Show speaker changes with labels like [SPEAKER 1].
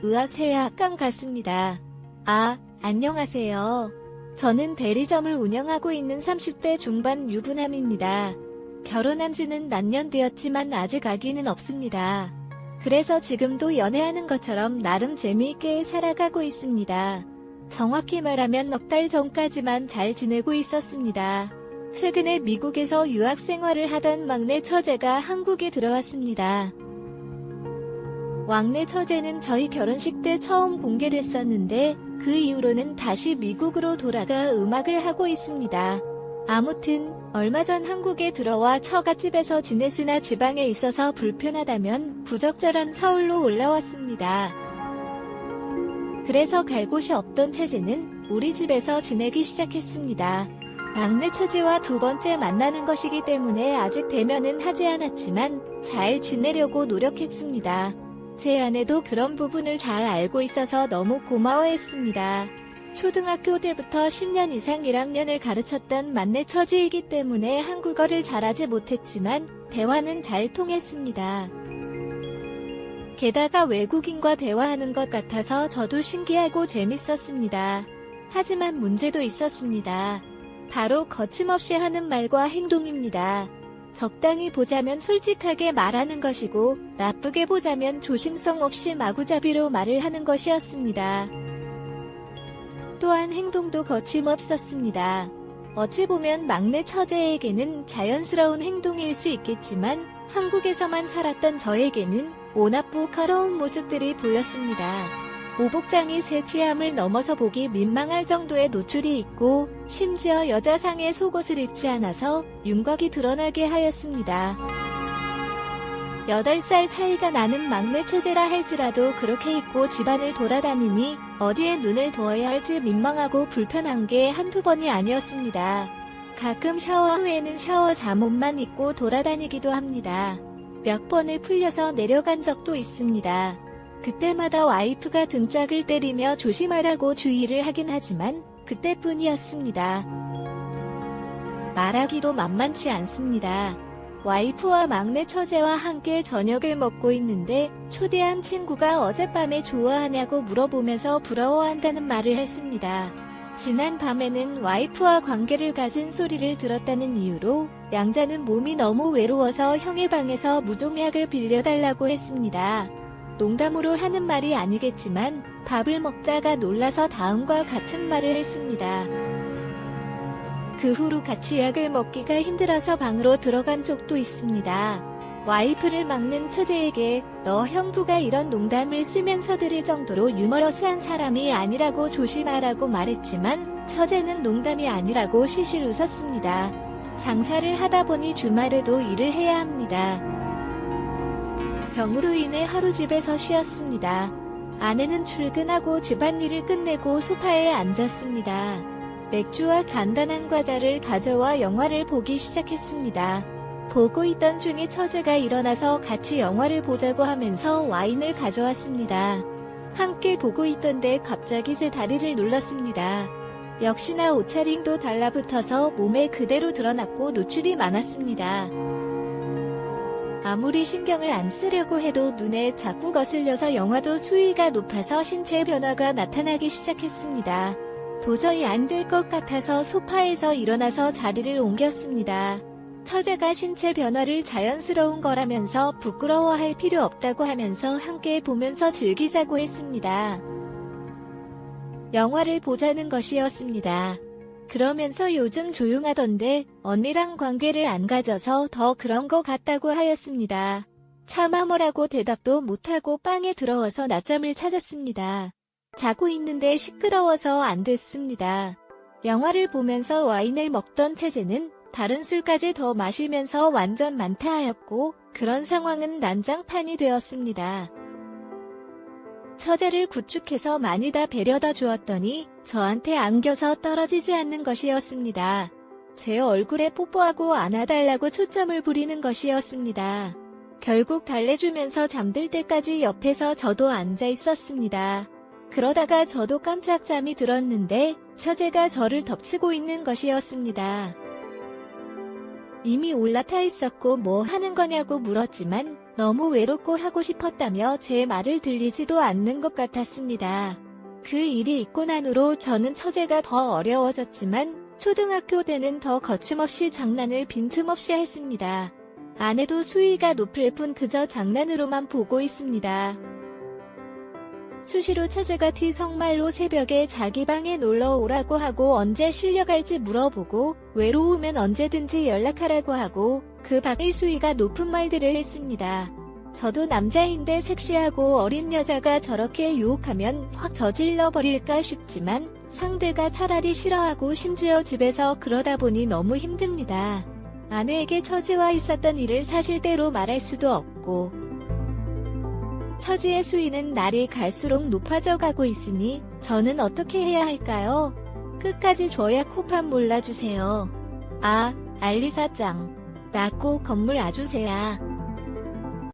[SPEAKER 1] 의아쇠약간 같습니다. 아, 안녕하세요. 저는 대리점을 운영하고 있는 30대 중반 유부남입니다. 결혼한 지는 몇 년 되었지만 아직 아기는 없습니다. 그래서 지금도 연애하는 것처럼 나름 재미있게 살아가고 있습니다. 정확히 말하면 넉 달 전까지만 잘 지내고 있었습니다. 최근에 미국에서 유학 생활을 하던 막내 처제가 한국에 들어왔습니다. 막내 처제는 저희 결혼식 때 처음 공개됐었는데 그 이후로는 다시 미국으로 돌아가 음악을 하고 있습니다. 아무튼 얼마 전 한국에 들어와 처갓집에서 지냈으나 지방에 있어서 불편하다면 부적절한 서울로 올라왔습니다. 그래서 갈 곳이 없던 처제는 우리 집에서 지내기 시작했습니다. 막내 처제와 두 번째 만나는 것이기 때문에 아직 대면은 하지 않았지만 잘 지내려고 노력했습니다. 제 아내도 그런 부분을 잘 알고 있어서 너무 고마워했습니다. 초등학교 때부터 10년 이상 1학년을 가르쳤던 막내 처제이기 때문에 한국어를 잘하지 못했지만 대화는 잘 통했습니다. 게다가 외국인과 대화하는 것 같아서 저도 신기하고 재밌었습니다. 하지만 문제도 있었습니다. 바로 거침없이 하는 말과 행동입니다. 적당히 보자면 솔직하게 말하는 것이고 나쁘게 보자면 조심성 없이 마구잡이로 말을 하는 것이었습니다. 또한 행동도 거침없었습니다. 어찌 보면 막내 처제에게는 자연스러운 행동일 수 있겠지만 한국에서만 살았던 저에게는 오나쁘카러운 모습들이 보였습니다. 오복장이 새 취함을 넘어서 보기 민망할 정도의 노출이 있고 심지어 여자상의 속옷을 입지 않아서 윤곽이 드러나게 하였습니다. 8살 차이가 나는 막내 처제라 할지라도 그렇게 입고 집안을 돌아다니니 어디에 눈을 두어야 할지 민망하고 불편한 게 한두 번이 아니었습니다. 가끔 샤워 후에는 샤워 잠옷만 입고 돌아다니기도 합니다. 몇 번을 풀려서 내려간 적도 있습니다. 그때마다 와이프가 등짝을 때리며 조심하라고 주의를 하긴 하지만 그때뿐이었습니다. 말하기도 만만치 않습니다. 와이프와 막내 처제와 함께 저녁을 먹고 있는데 초대한 친구가 어젯밤에 좋아하냐고 물어보면서 부러워한다는 말을 했습니다. 지난 밤에는 와이프와 관계를 가진 소리를 들었다는 이유로 양자는 몸이 너무 외로워서 형의 방에서 무좀약을 빌려달라고 했습니다. 농담으로 하는 말이 아니겠지만 밥을 먹다가 놀라서 다음과 같은 말을 했습니다. 그 후로 같이 약을 먹기가 힘들어서 방으로 들어간 적도 있습니다. 와이프를 막는 처제에게 너 형부가 이런 농담을 쓰면서 들을 정도로 유머러스한 사람이 아니라고 조심하라고 말했지만 처제는 농담이 아니라고 실실 웃었습니다. 장사를 하다 보니 주말에도 일을 해야 합니다. 병으로 인해 하루 집에서 쉬었습니다. 아내는 출근하고 집안일을 끝내고 소파에 앉았습니다. 맥주와 간단한 과자를 가져와 영화를 보기 시작했습니다. 보고 있던 중에 처제가 일어나서 같이 영화를 보자고 하면서 와인을 가져왔습니다. 함께 보고 있던데 갑자기 제 다리를 눌렀습니다. 역시나 옷차림도 달라붙어서 몸에 그대로 드러났고 노출이 많았습니다. 아무리 신경을 안 쓰려고 해도 눈에 자꾸 거슬려서 영화도 수위가 높아서 신체 변화가 나타나기 시작했습니다. 도저히 안 될 것 같아서 소파에서 일어나서 자리를 옮겼습니다. 처제가 신체 변화를 자연스러운 거라면서 부끄러워할 필요 없다고 하면서 함께 보면서 즐기자고 했습니다. 영화를 보자는 것이었습니다. 그러면서 요즘 조용하던데 언니랑 관계를 안 가져서 더 그런 거 같다고 하였습니다. 차마 뭐라고 대답도 못하고 방에 들어와서 낮잠을 찾았습니다. 자고 있는데 시끄러워서 안 됐습니다. 영화를 보면서 와인을 먹던 처제는 다른 술까지 더 마시면서 완전 만타하였고 그런 상황은 난장판이 되었습니다. 처제를 구축해서 많이 다 배려다 주었더니 저한테 안겨서 떨어지지 않는 것이었습니다. 제 얼굴에 뽀뽀하고 안아달라고 초점을 부리는 것이었습니다. 결국 달래주면서 잠들 때까지 옆에서 저도 앉아 있었습니다. 그러다가 저도 깜짝 잠이 들었는데 처제가 저를 덮치고 있는 것이었습니다. 이미 올라타 있었고 뭐 하는 거냐고 물었지만 너무 외롭고 하고 싶었다며 제 말을 들리지도 않는 것 같았습니다. 그 일이 있고 난 후로 저는 처제가 더 어려워졌지만 초등학교 때는 더 거침없이 장난을 빈틈없이 했습니다. 아내도 수위가 높을 뿐 그저 장난으로만 보고 있습니다. 수시로 처제가 정말로 새벽에 자기 방에 놀러 오라고 하고 언제 실려갈지 물어보고 외로우면 언제든지 연락하라고 하고 그 밖의 수위가 높은 말들을 했습니다. 저도 남자인데 섹시하고 어린 여자가 저렇게 유혹하면 확 저질러 버릴까 싶지만 상대가 차라리 싫어하고 심지어 집에서 그러다 보니 너무 힘듭니다. 아내에게 처제와 있었던 일을 사실대로 말할 수도 없고 처지의 수위는 날이 갈수록 높아져 가고 있으니 저는 어떻게 해야 할까요? 끝까지 줘야 코판 몰라주세요. 아, 알리사짱. 나 꼭 건물 아주세요.